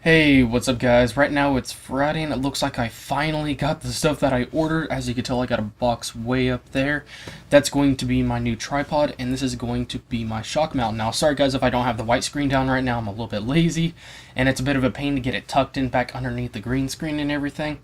Hey, what's up guys? Right now it's Friday and it looks like I finally got the stuff that I ordered. As you can tell, I got a box way up there. That's going to be my new tripod, and this is going to be my Shockmount. Now, sorry guys if I don't have the white screen down right now. I'm a little bit lazy, and it's a bit of a pain to get it tucked in back underneath the green screen and everything.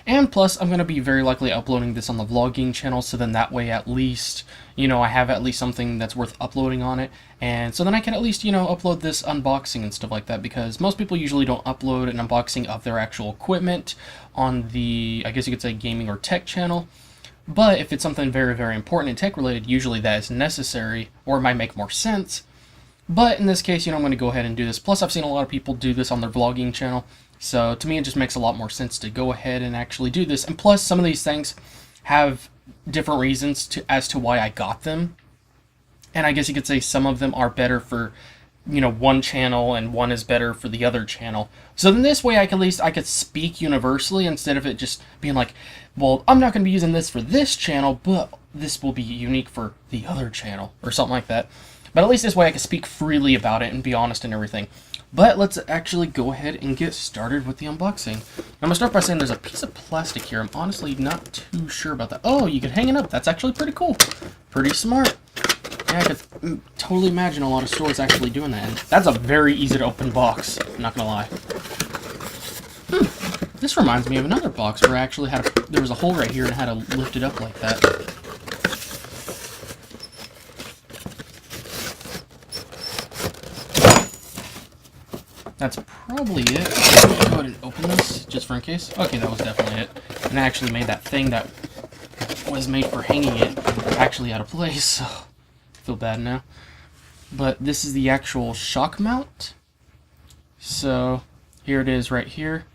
And plus, I'm going to be very likely uploading this on the vlogging channel, so then that way at least, I have at least something that's worth uploading on it. And so then I can at least, upload this unboxing and stuff like that, because most people usually don't upload an unboxing of their actual equipment on the, I guess you could say, gaming or tech channel. But if it's something very, very important and tech related, usually that is necessary, or it might make more sense. But in this case, I'm going to go ahead and do this. Plus, I've seen a lot of people do this on their vlogging channel. So to me, it just makes a lot more sense to go ahead and actually do this. And plus, some of these things have different reasons as to why I got them. And I guess you could say some of them are better for, one channel and one is better for the other channel. So then this way I could speak universally instead of it just being like, well, I'm not going to be using this for this channel, but this will be unique for the other channel or something like that. But at least this way I can speak freely about it and be honest and everything. But let's actually go ahead and get started with the unboxing. I'm going to start by saying there's a piece of plastic here. I'm honestly not too sure about that. Oh, you can hang it up. That's actually pretty cool. Pretty smart. Yeah, I could totally imagine a lot of stores actually doing that. And that's a very easy to open box, I'm not going to lie. This reminds me of another box where I actually had there was a hole right here and I had to lift it up like that. That's probably it. Go ahead and open this, just for in case. Okay, that was definitely it. And I actually made that thing that was made for hanging it actually out of place, so I feel bad now. But this is the actual shock mount. So, here it is right here.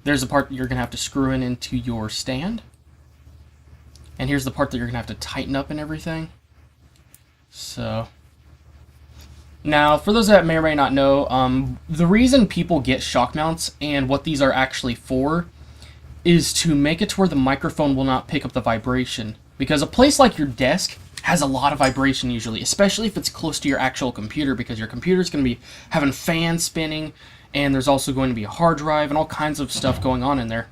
There's the part that you're going to have to screw into your stand. And here's the part that you're going to have to tighten up and everything. So... now, for those that may or may not know, the reason people get shock mounts and what these are actually for is to make it to where the microphone will not pick up the vibration. Because a place like your desk has a lot of vibration usually, especially if it's close to your actual computer, because your computer is going to be having fans spinning, and there's also going to be a hard drive and all kinds of stuff going on in there.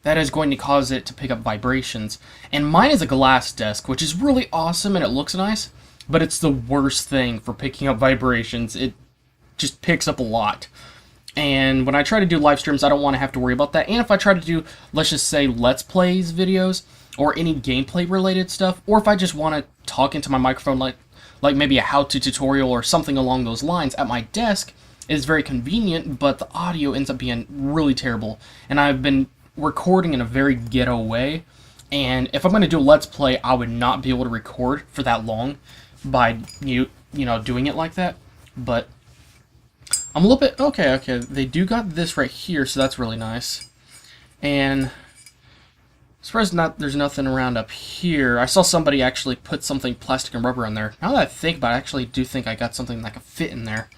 That is going to cause it to pick up vibrations. And mine is a glass desk, which is really awesome and it looks nice. But it's the worst thing for picking up vibrations. It just picks up a lot. And when I try to do live streams, I don't want to have to worry about that. And if I try to do, let's just say, Let's Plays videos, or any gameplay related stuff, or if I just want to talk into my microphone like maybe a how-to tutorial or something along those lines at my desk, it's very convenient, but the audio ends up being really terrible. And I've been recording in a very ghetto way. And if I'm going to do a Let's Play, I would not be able to record for that long by doing it like that. But I'm a little bit okay, they do got this right here, so that's really nice. And as far as there's nothing around up here. I saw somebody actually put something plastic and rubber on there. Now that I think about it, I actually do think I got something that could fit in there.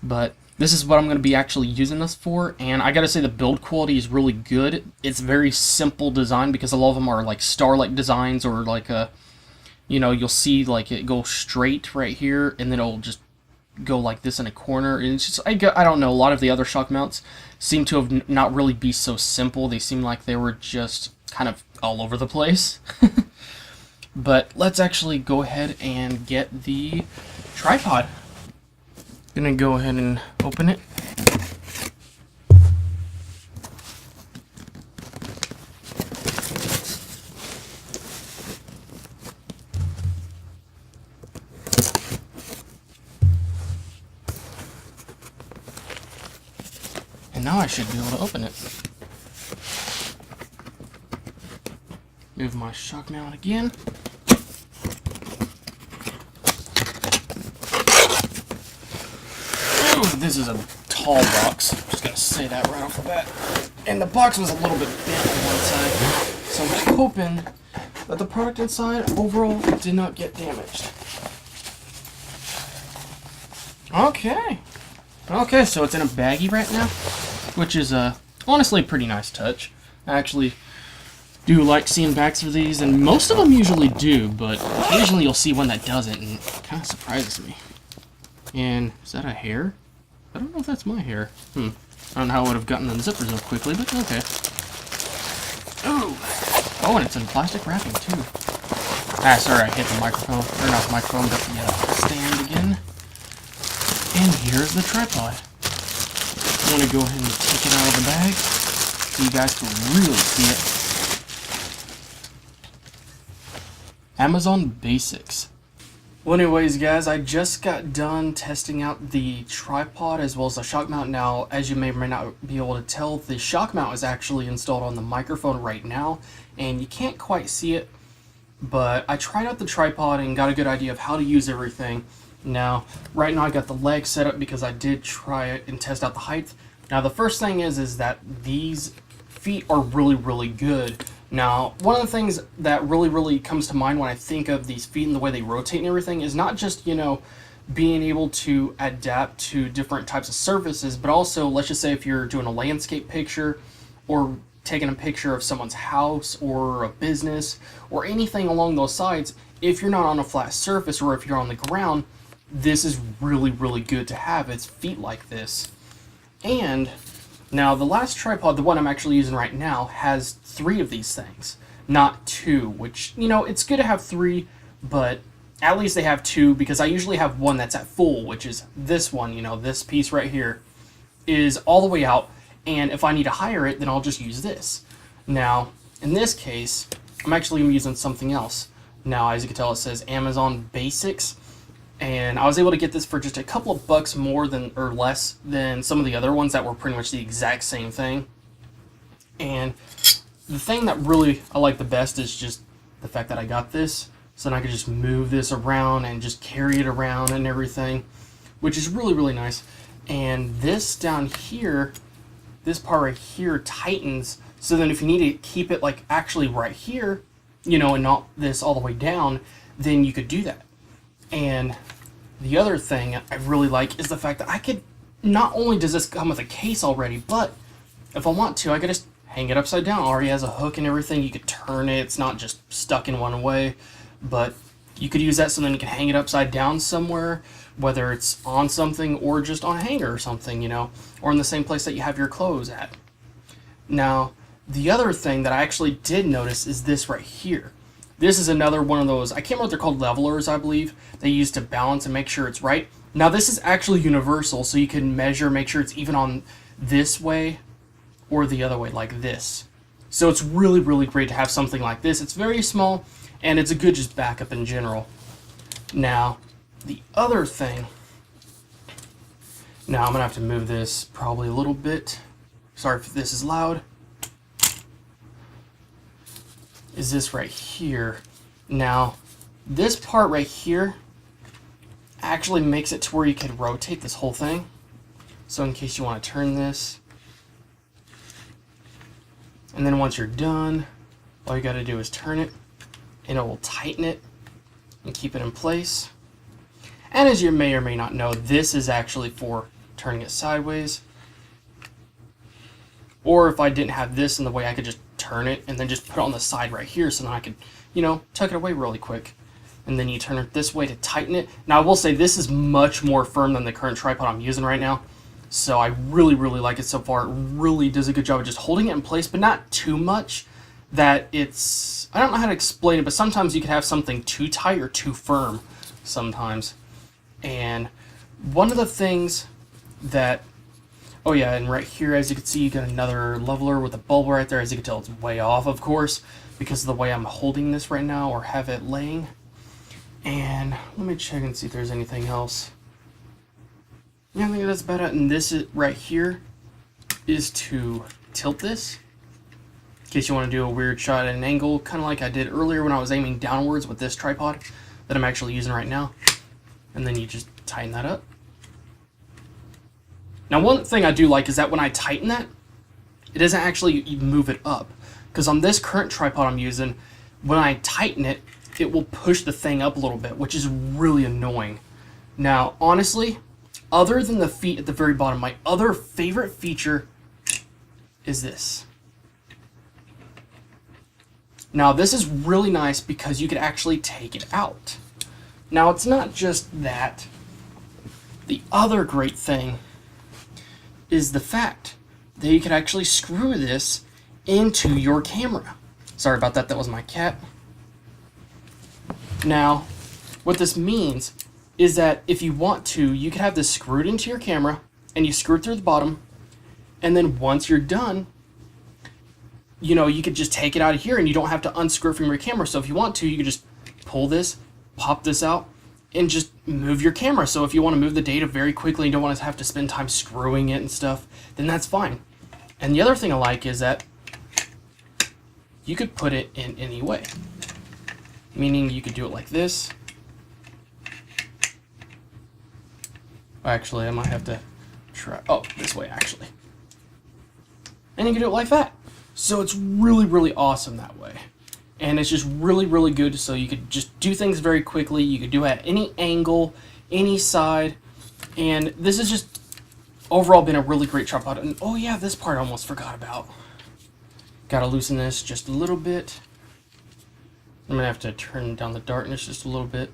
But this is what I'm going to be actually using this for, and I gotta say the build quality is really good. It's very simple design, because a lot of them are like Starlight designs, or like a you'll see like it go straight right here, and then it'll just go like this in a corner. And it's just, I don't know, a lot of the other shock mounts seem to have not really be so simple. They seem like they were just kind of all over the place. But let's actually go ahead and get the tripod. Gonna go ahead and open it. And now I should be able to open it. Move my shock mount again. Ooh, this is a tall box. I'm just gonna say that right off the bat. And the box was a little bit bent on one side. So I'm just hoping that the product inside overall did not get damaged. Okay, so it's in a baggie right now, which is honestly a pretty nice touch. I actually do like seeing bags for these, and most of them usually do, but occasionally you'll see one that doesn't, and it kind of surprises me. And is that a hair? I don't know if that's my hair. I don't know how I would have gotten the zippers up quickly, but okay. Oh, and it's in plastic wrapping, too. Ah, sorry, I hit the microphone. Or not the microphone, but the stand again. And here's the tripod. I'm going to go ahead and take it out of the bag so you guys can really see it. Amazon Basics. Well, anyways, guys, I just got done testing out the tripod as well as the shock mount. Now, as you may or may not be able to tell, the shock mount is actually installed on the microphone right now, and you can't quite see it, but I tried out the tripod and got a good idea of how to use everything. Now, right now I got the leg set up because I did try it and test out the height. Now, the first thing is that these feet are really, really good. Now, one of the things that really comes to mind when I think of these feet and the way they rotate and everything is not just, being able to adapt to different types of surfaces, but also, let's just say if you're doing a landscape picture or taking a picture of someone's house or a business or anything along those sides, if you're not on a flat surface or if you're on the ground, this is really good to have. It's feet like this. And now, the last tripod, the one I'm actually using right now, has 3 of these things, not 2, which, it's good to have 3, but at least they have 2, because I usually have one that's at full, which is this one, this piece right here, is all the way out, and if I need to hire it, then I'll just use this. Now, in this case, I'm actually using something else. Now, as you can tell, it says Amazon Basics. And I was able to get this for just a couple of bucks more than or less than some of the other ones that were pretty much the exact same thing. And the thing that really I like the best is just the fact that I got this, so then I can just move this around and just carry it around and everything, which is really nice. And this down here, this part right here tightens, so then if you need to keep it like actually right here, and not this all the way down, then you could do that. And the other thing I really like is the fact that I could, not only does this come with a case already, but if I want to, I could just hang it upside down. It already has a hook and everything. You could turn it. It's not just stuck in one way, but you could use that so then you can hang it upside down somewhere, whether it's on something or just on a hanger or something, or in the same place that you have your clothes at. Now, the other thing that I actually did notice is this right here. This is another one of those, I can't remember what they're called, levelers, I believe, they use to balance and make sure it's right. Now, this is actually universal, so you can measure, make sure it's even on this way or the other way, like this. So it's really great to have something like this. It's very small, and it's a good just backup in general. Now, the other thing, now I'm going to have to move this probably a little bit. Sorry if this is loud. Is this right here. Now, this part right here actually makes it to where you can rotate this whole thing. So in case you want to turn this, and then once you're done, all you got to do is turn it, and it will tighten it and keep it in place. And as you may or may not know, this is actually for turning it sideways. Or if I didn't have this in the way, I could just turn it and then just put it on the side right here, so then I could, tuck it away really quick. And then you turn it this way to tighten it. Now, I will say this is much more firm than the current tripod I'm using right now. So I really like it so far. It really does a good job of just holding it in place, but not too much that it's, I don't know how to explain it, but sometimes you can have something too tight or too firm sometimes. And one of the things that, oh yeah, and right here, as you can see, you got another leveler with a bulb right there. As you can tell, it's way off, of course, because of the way I'm holding this right now, or have it laying. And let me check and see if there's anything else. Yeah, I think that's about it. And this is right here is to tilt this, in case you want to do a weird shot at an angle, kind of like I did earlier when I was aiming downwards with this tripod that I'm actually using right now. And then you just tighten that up. Now, one thing I do like is that when I tighten that, it doesn't actually move it up. Because on this current tripod I'm using, when I tighten it, it will push the thing up a little bit, which is really annoying. Now, honestly, other than the feet at the very bottom, my other favorite feature is this. Now, this is really nice because you could actually take it out. Now, it's not just that. The other great thing is the fact that you could actually screw this into your camera. Sorry about that, that was my cat. Now, what this means is that if you want to, you could have this screwed into your camera, and you screw it through the bottom, and then once you're done, you know, you could just take it out of here and you don't have to unscrew it from your camera. So if you want to, you could just pull this, pop this out, and just move your camera. So if you want to move the data very quickly and don't want to have to spend time screwing it and stuff, then that's fine. And the other thing I like is that you could put it in any way. Meaning you could do it like this. Actually, I might have to try, oh, this way actually. And you can do it like that. So it's really, really awesome that way. And it's just really, really good. So you could just do things very quickly. You could do it at any angle, any side. And this has just overall been a really great tripod. And oh yeah, this part I almost forgot about. Gotta loosen this just a little bit. I'm gonna have to turn down the darkness just a little bit.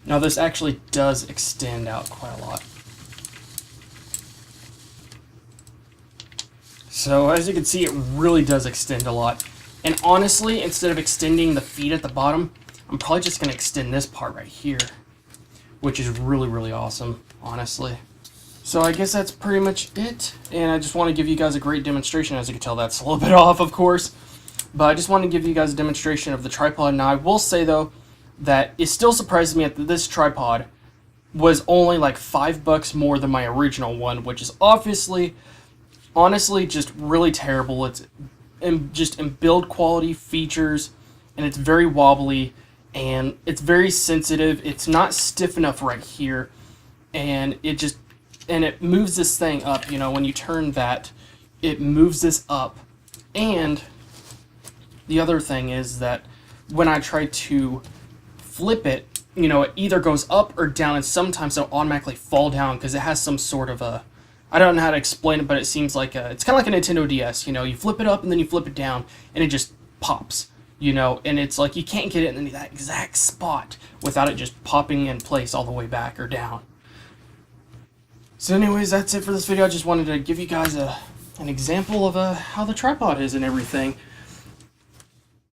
Now this actually does extend out quite a lot. So as you can see, it really does extend a lot. And honestly, instead of extending the feet at the bottom, I'm probably just going to extend this part right here, which is really, really awesome, honestly. So I guess that's pretty much it. And I just want to give you guys a great demonstration. As you can tell, that's a little bit off, of course. But I just want to give you guys a demonstration of the tripod. Now, I will say, though, that it still surprises me that this tripod was only like $5 more than my original one, which is honestly just really terrible. It's just in build quality, features, and it's very wobbly, and it's very sensitive. It's not stiff enough right here, and it moves this thing up. You know, when you turn that, it moves this up. And the other thing is that when I try to flip it, you know, it either goes up or down, and sometimes it'll automatically fall down because it has some sort of a, I don't know how to explain it, but it seems like it's kind of like a Nintendo DS. You know, you flip it up and then you flip it down, and it just pops. You know, and it's like you can't get it in that exact spot without it just popping in place all the way back or down. So anyways, that's it for this video. I just wanted to give you guys an example of how the tripod is and everything.